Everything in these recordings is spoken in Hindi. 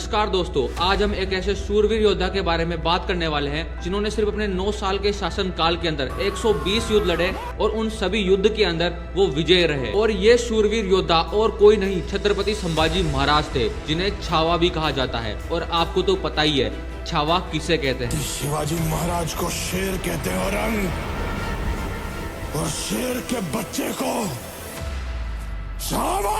नमस्कार दोस्तों, आज हम एक ऐसे शूरवीर योद्धा के बारे में बात करने वाले हैं जिन्होंने सिर्फ अपने 9 साल के शासन काल के अंदर 120 युद्ध लड़े और उन सभी युद्ध के अंदर वो विजय रहे। और ये शूरवीर योद्धा और कोई नहीं, छत्रपति संभाजी महाराज थे, जिन्हें छावा भी कहा जाता है। और आपको तो पता ही है छावा किसे कहते हैं। शिवाजी महाराज को शेर कहते हैं और शेर के बच्चे को छावा।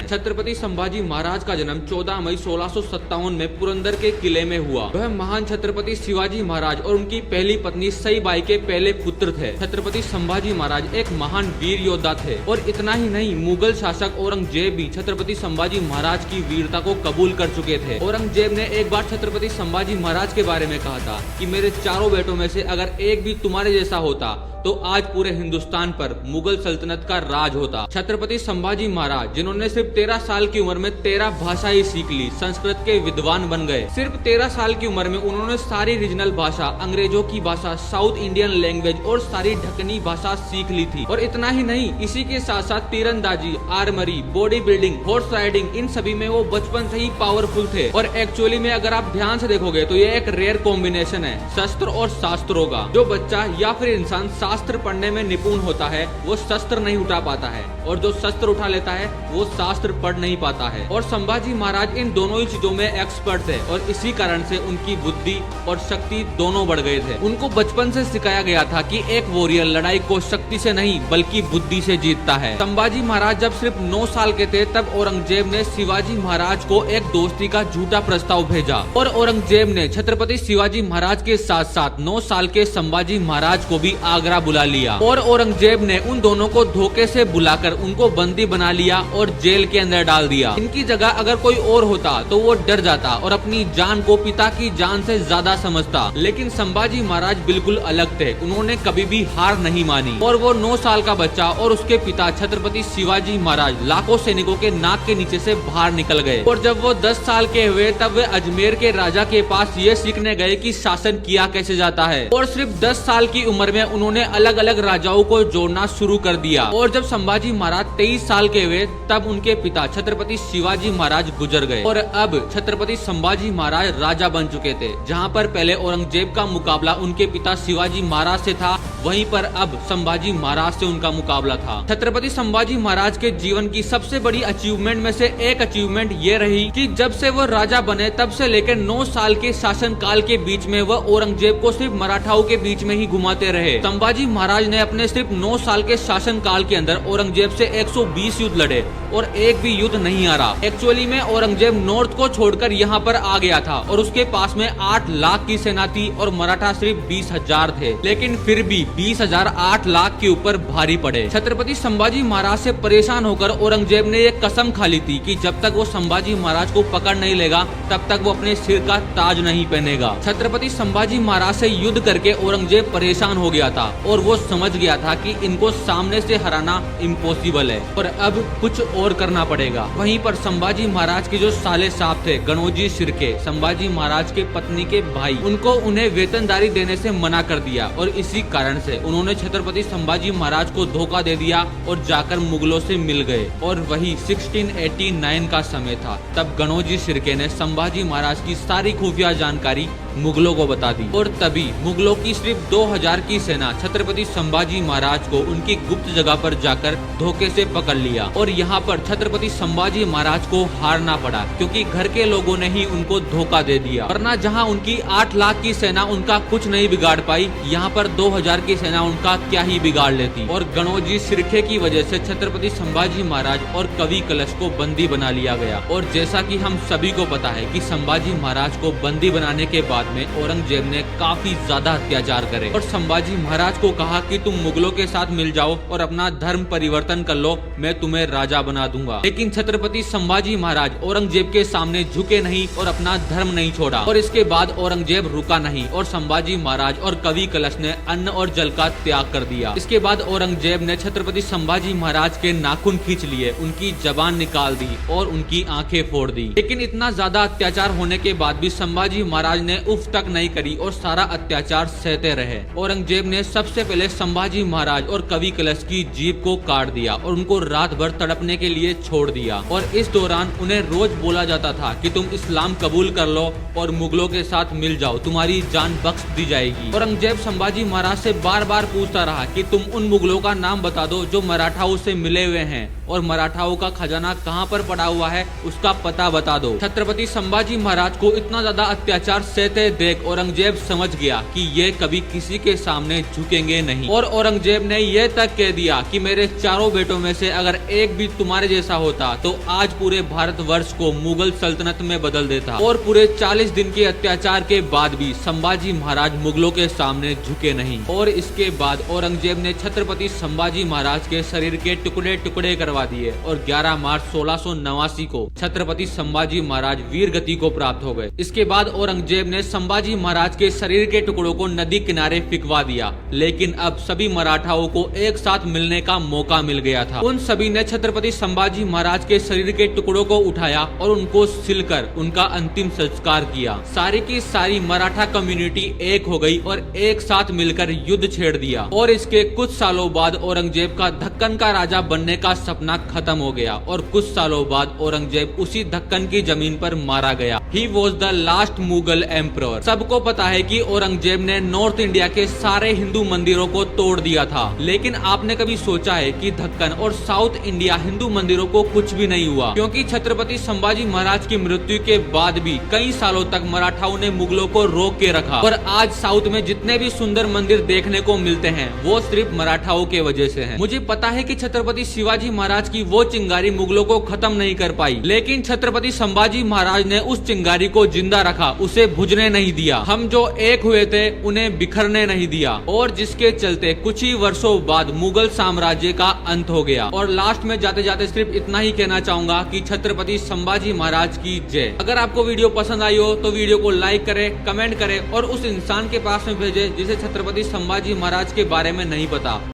छत्रपति संभाजी महाराज का जन्म 14 मई 1657 में पुरंदर के किले में हुआ। वह महान छत्रपति शिवाजी महाराज और उनकी पहली पत्नी सईबाई के पहले पुत्र थे। छत्रपति संभाजी महाराज एक महान वीर योद्धा थे और इतना ही नहीं, मुगल शासक औरंगजेब भी छत्रपति संभाजी महाराज की वीरता को कबूल कर चुके थे। औरंगजेब ने एक बार छत्रपति संभाजी महाराज के बारे में कहा था कि मेरे चारों बेटों में से अगर एक भी तुम्हारे जैसा होता तो आज पूरे हिंदुस्तान पर मुगल सल्तनत का राज होता। छत्रपति संभाजी महाराज, जिन्होंने सिर्फ 13 साल की उम्र में 13 भाषाएं सीख ली, संस्कृत के विद्वान बन गए। सिर्फ 13 साल की उम्र में उन्होंने सारी रीजनल भाषा, अंग्रेजों की भाषा, साउथ इंडियन लैंग्वेज और सारी ढकनी भाषा सीख ली थी। और इतना ही नहीं, इसी के साथ साथ तीरंदाजी, armoury, body building, horse riding, इन सभी में वो बचपन से ही पावरफुल थे। और एक्चुअली में अगर आप ध्यान से देखोगे तो ये एक रेयर कॉम्बिनेशन है शस्त्र और शास्त्रों का। जो बच्चा या फिर इंसान शास्त्र पढ़ने में निपुण होता है वो शस्त्र नहीं उठा पाता है, और जो शस्त्र उठा लेता है वो शास्त्र पढ़ नहीं पाता है। और संभाजी महाराज इन दोनों ही चीजों में एक्सपर्ट थे और इसी कारण से उनकी बुद्धि और शक्ति दोनों बढ़ गए थे। उनको बचपन से सिखाया गया था कि एक वॉरियर लड़ाई को शक्ति से नहीं बल्कि बुद्धि से जीतता है। संभाजी महाराज जब सिर्फ 9 साल के थे तब औरंगजेब ने शिवाजी महाराज को एक दोस्ती का झूठा प्रस्ताव भेजा और औरंगजेब ने छत्रपति शिवाजी महाराज के साथ साथ 9 साल के संभाजी महाराज को भी आगरा बुला लिया। और औरंगजेब ने उन दोनों को धोखे से बुलाकर उनको बंदी बना लिया और जेल के अंदर डाल दिया। इनकी जगह अगर कोई और होता तो वो डर जाता और अपनी जान को पिता की जान से ज्यादा समझता। लेकिन संभाजी महाराज बिल्कुल अलग थे, उन्होंने कभी भी हार नहीं मानी। और वो 9 साल का बच्चा और उसके पिता छत्रपति शिवाजी महाराज लाखों सैनिकों के नाक के नीचे से बाहर निकल गए। और जब वो 10 साल के हुए तब वे अजमेर के राजा के पास ये सीखने गए कि शासन किया कैसे जाता है। और सिर्फ 10 साल की उम्र में उन्होंने अलग अलग राजाओं को जोड़ना शुरू कर दिया। और जब संभाजी महाराज 23 साल के हुए तब उनके पिता छत्रपति शिवाजी महाराज गुजर गए। और अब छत्रपति संभाजी महाराज राजा बन चुके थे। जहां पर पहले औरंगजेब का मुकाबला उनके पिता शिवाजी महाराज से था, वहीं पर अब संभाजी महाराज से उनका मुकाबला था। छत्रपति संभाजी महाराज के जीवन की सबसे बड़ी अचीवमेंट में से एक अचीवमेंट ये रही कि जब से वो राजा बने तब से लेकर 9 साल के शासन काल के बीच में वह औरंगजेब को सिर्फ मराठाओं के बीच में ही घुमाते रहे। संभाजी महाराज ने अपने सिर्फ 9 साल के शासन काल के अंदर औरंगजेब से 120 युद्ध लड़े और एक भी युद्ध नहीं हारा। एक्चुअली में औरंगजेब नॉर्थ को छोड़कर यहाँ पर आ गया था और उसके पास में 8 लाख की सेना थी और मराठा सिर्फ 20,000 थे। लेकिन फिर भी 20,000 8 लाख के ऊपर भारी पड़े। छत्रपति संभाजी महाराज से परेशान होकर औरंगजेब ने एक कसम खा ली थी कि जब तक वो संभाजी महाराज को पकड़ नहीं लेगा तब तक वो अपने सिर का ताज नहीं पहनेगा। छत्रपति संभाजी महाराज से युद्ध करके औरंगजेब परेशान हो गया था और वो समझ गया था कि इनको सामने से हराना इम्पॉसिबल है और अब कुछ और करना पड़ेगा। वहीं पर संभाजी महाराज के जो साले साहब थे गणोजी शिर्के, संभाजी महाराज के पत्नी के भाई, उनको उन्हें वेतनदारी देने से मना कर दिया और इसी कारण से उन्होंने छत्रपति संभाजी महाराज को धोखा दे दिया और जाकर मुगलों से मिल गए। और वही 1689 का समय था, तब गणोजी शिर्के ने संभाजी महाराज की सारी खुफिया जानकारी मुगलों को बता दी और तभी मुगलों की सिर्फ 2000 की सेना छत्रपति संभाजी महाराज को उनकी गुप्त जगह पर जाकर धोखे से पकड़ लिया। और यहाँ पर छत्रपति संभाजी महाराज को हारना पड़ा क्योंकि घर के लोगों ने ही उनको धोखा दे दिया। वरना जहाँ उनकी 8 लाख की सेना उनका कुछ नहीं बिगाड़ पाई, यहाँ पर 2000 की सेना उनका क्या ही बिगाड़ लेती। और गणोजी शिर्के की वजह से छत्रपति संभाजी महाराज और कवि कलश को बंदी बना लिया गया। और जैसा कि हम सभी को पता है कि संभाजी महाराज को बंदी बनाने के बाद में औरंगजेब ने काफी ज्यादा अत्याचार करे और संभाजी महाराज को कहा कि तुम मुगलों के साथ मिल जाओ और अपना धर्म परिवर्तन कर लो, मैं तुम्हें राजा बना दूंगा। लेकिन छत्रपति संभाजी महाराज औरंगजेब के सामने झुके नहीं और अपना धर्म नहीं छोड़ा। और इसके बाद औरंगजेब रुका नहीं और संभाजी महाराज और कवि कलश ने अन्न और जल का त्याग कर दिया। इसके बाद औरंगजेब ने छत्रपति संभाजी महाराज के नाखून खींच लिए, उनकी जबान निकाल दी और उनकी आंखें फोड़ दी। लेकिन इतना ज्यादा अत्याचार होने के बाद भी संभाजी महाराज ने उफ तक नहीं करी और सारा अत्याचार सहते रहे। औरंगजेब ने सबसे पहले संभाजी महाराज और कवि कलश की जीभ को काट दिया और उनको रात भर तड़पने के लिए छोड़ दिया। और इस दौरान उन्हें रोज बोला जाता था कि तुम इस्लाम कबूल कर लो और मुगलों के साथ मिल जाओ, तुम्हारी जान बख्श दी जाएगी। औरंगजेब संभाजी महाराज से बार बार पूछता रहा कि तुम उन मुगलों का नाम बता दो जो मराठाओं से मिले हुए हैं और मराठाओं का खजाना कहाँ पर पड़ा हुआ है उसका पता बता दो। छत्रपति संभाजी महाराज को इतना ज्यादा अत्याचार सहते देख औरंगजेब समझ गया कि ये कभी किसी के सामने झुकेंगे नहीं और औरंगजेब ने यह तक कह दिया कि मेरे चारों बेटों में से अगर एक भी तुम्हारे जैसा होता तो आज पूरे भारतवर्ष को मुगल सल्तनत में बदल देता। और पूरे 40 दिन के अत्याचार के बाद भी संभाजी महाराज मुगलों के सामने झुके नहीं। और इसके बाद औरंगजेब ने छत्रपति संभाजी महाराज के शरीर के टुकड़े टुकड़े करवा दिए और 11 मार्च 1689 को छत्रपति संभाजी महाराज वीर गति को प्राप्त हो गए। इसके बाद औरंगजेब ने संभाजी महाराज के शरीर के टुकड़ों को नदी किनारे फिकवा दिया। लेकिन अब सभी मराठाओं को एक साथ मिलने का मौका मिल गया था। उन सभी ने छत्रपति संभाजी महाराज के शरीर के टुकड़ों को उठाया और उनको सिलकर उनका अंतिम संस्कार किया। सारी की सारी मराठा कम्युनिटी एक हो गई और एक साथ मिलकर युद्ध छेड़ दिया। और इसके कुछ सालों बाद औरंगजेब का दक्कन का राजा बनने का सपना खत्म हो गया और कुछ सालों बाद औरंगजेब उसी दक्कन की जमीन पर मारा गया। He was the last Mughal emperor. सबको पता है कि औरंगजेब ने नॉर्थ इंडिया के सारे हिंदू मंदिरों को तोड़ दिया था। लेकिन आपने कभी सोचा है कि दक्कन और साउथ इंडिया हिंदू मंदिरों को कुछ भी नहीं हुआ? क्योंकि छत्रपति संभाजी महाराज की मृत्यु के बाद भी कई सालों तक मराठाओं ने मुगलों को रोक के रखा। पर आज साउथ में जितने भी सुंदर मंदिर देखने को मिलते हैं वो सिर्फ मराठाओं के वजह से हैं। मुझे पता है कि छत्रपति शिवाजी महाराज की वो चिंगारी मुगलों को खत्म नहीं कर पाई, लेकिन छत्रपति संभाजी महाराज ने उस चिंगारी को जिंदा रखा, उसे बुझने नहीं दिया। हम जो एक हुए थे उन्हें बिखरने नहीं दिया और जिसके चलते कुछ ही वर्षों बाद मुगल साम्राज्य का अंत हो गया। और लास्ट में जाते जाते सिर्फ इतना ही कहना चाहूंगा कि छत्रपति संभाजी महाराज की जय। अगर आपको वीडियो पसंद आई हो तो वीडियो को लाइक करें, कमेंट करें और उस इंसान के पास में भेजें जिसे छत्रपति संभाजी महाराज के बारे में नहीं पता।